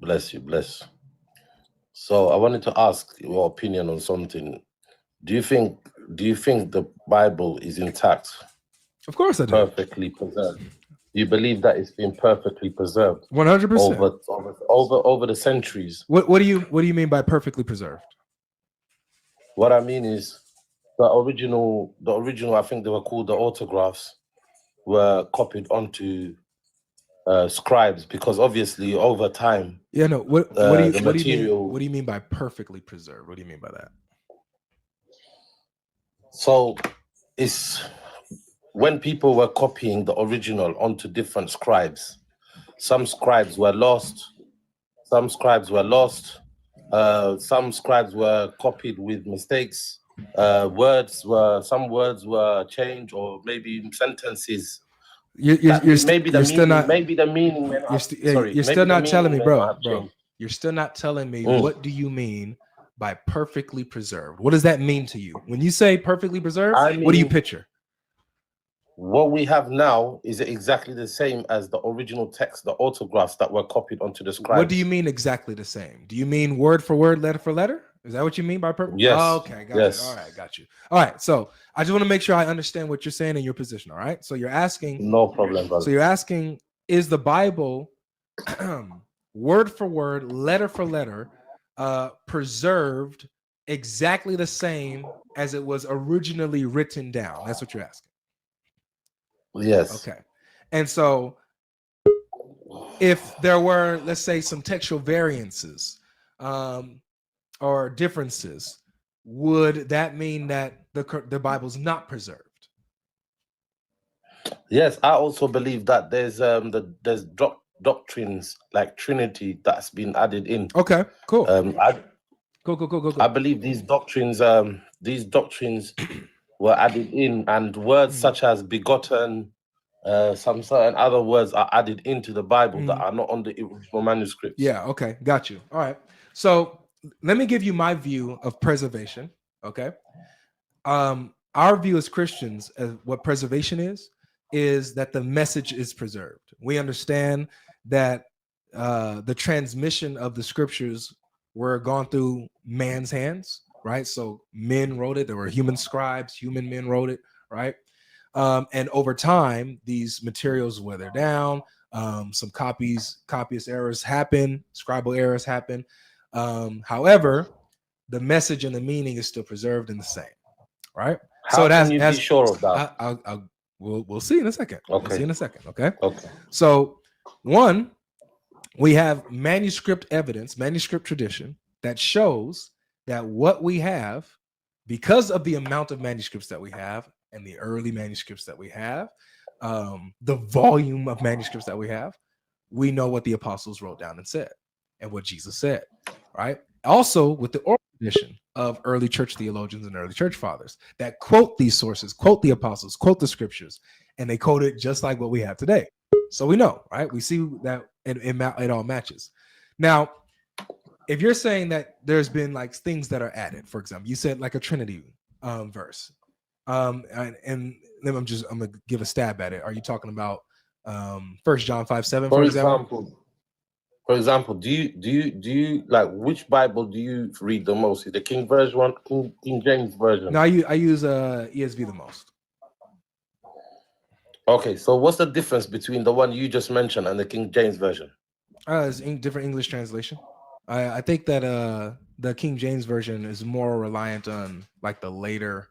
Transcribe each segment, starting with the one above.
Bless you, bless. So I wanted to ask your opinion on something. Do you think the Bible is intact, Of course I do. perfectly preserved? Do you believe that it's been perfectly preserved 100%. over the centuries? What do you mean by perfectly preserved? What I mean is the original, I think they were called the autographs, were copied onto scribes, because obviously over time Yeah, no. the What do you mean? material. What do you mean by perfectly preserved? What do you mean by that? So it's when people were copying the original onto different scribes. Some scribes were lost. Some scribes were lost. Some scribes were copied with mistakes. Some words were changed, or maybe sentences. Maybe the You're still meaning. not. Maybe the meaning may not have, sorry. You're still Maybe the not telling meaning me, may not bro. have changed. You're still not telling me Mm. what do you mean by perfectly preserved? What does that mean to you? When you say perfectly preserved, I what do you mean, picture? what we have now is exactly the same as the original text, the autographs that were copied onto the scribes. What do you mean exactly the same? Do you mean word for word, letter for letter? Is that what you mean by perfect? Yes. Oh, okay, got Yes. it. All right, got you. All right, so I just want to make sure I understand what you're saying in your position. All right, so you're asking. No problem, brother. So you're asking, is the Bible word for word, letter for letter, preserved exactly the same as it was originally written down? That's what you're asking. Yes. Okay, and so if there were, let's say, some textual variances or differences, would that mean that the Bible's not preserved? Yes, I also believe that there's doctrines like Trinity that's been added in. Okay, cool. I Go. I believe these doctrines were added in, and words such as begotten, some certain other words are added into the Bible that are not on the original manuscripts. Yeah, okay, got you. All right. So let me give you my view of preservation. Okay. Our view as Christians of what preservation is that the message is preserved. We understand that the transmission of the scriptures were gone through man's hands, right? So men wrote it. There were human scribes, human men wrote it, right? And over time, these materials weather down. Some copyist errors happen, scribal errors happen. However, the message and the meaning is still preserved in the same, right? How can you be sure of that? We'll see in a second. Okay. We'll see in a second. Okay. Okay. So, one, we have manuscript evidence, manuscript tradition that shows that what we have, because of the amount of manuscripts that we have and the early manuscripts that we have, the volume of manuscripts that we have, we know what the apostles wrote down and said and what Jesus said, right? Also, with the oral tradition of early church theologians and early church fathers that quote these sources, quote the apostles, quote the scriptures, and they quote it just like what we have today. So we know, right? We see that it all matches. Now, if you're saying that there's been like things that are added, for example, you said like a Trinity verse, and then I'm gonna give a stab at it. Are you talking about 1 John 5:7, for example? For example, do you like, which Bible do you read the most? The King version one, King James version? No, I use ESV the most. Okay, so what's the difference between the one you just mentioned and the King James version? It's different English translation. I think that the King James version is more reliant on like the later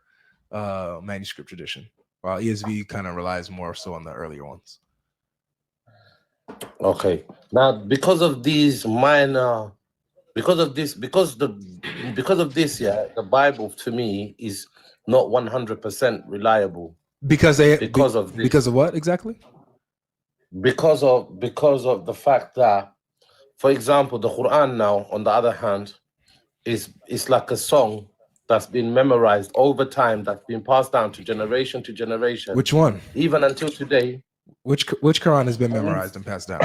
manuscript tradition, while ESV kind of relies more so on the earlier ones. Okay, now because of this, yeah, the Bible to me is not 100% reliable. Because of what exactly? Because of the fact that, for example, the Quran now, on the other hand, is like a song that's been memorized over time, that's been passed down to generation to generation. Which one? Even until today. Which Quran has been memorized and passed down?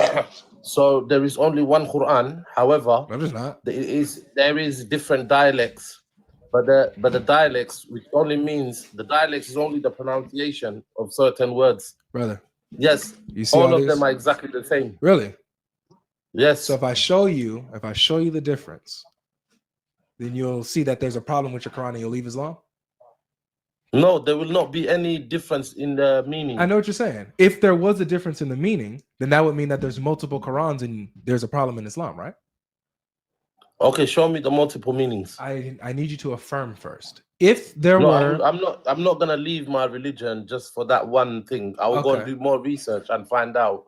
So there is only one Quran. However, no, there's not. There is different dialects, but the dialects, which only means the dialects is only the pronunciation of certain words. Brother. Yes, you see all of them are exactly the same. Really? Yes. So if I show you the difference, then you'll see that there's a problem with your Quran and you'll leave Islam. No, there will not be any difference in the meaning. I know what you're saying. If there was a difference in the meaning, then that would mean that there's multiple Qurans and there's a problem in Islam, right? Okay, show me the multiple meanings. I need you to affirm first. If there No, were, I'm not gonna leave my religion just for that one thing. I will go and Okay. do more research and find out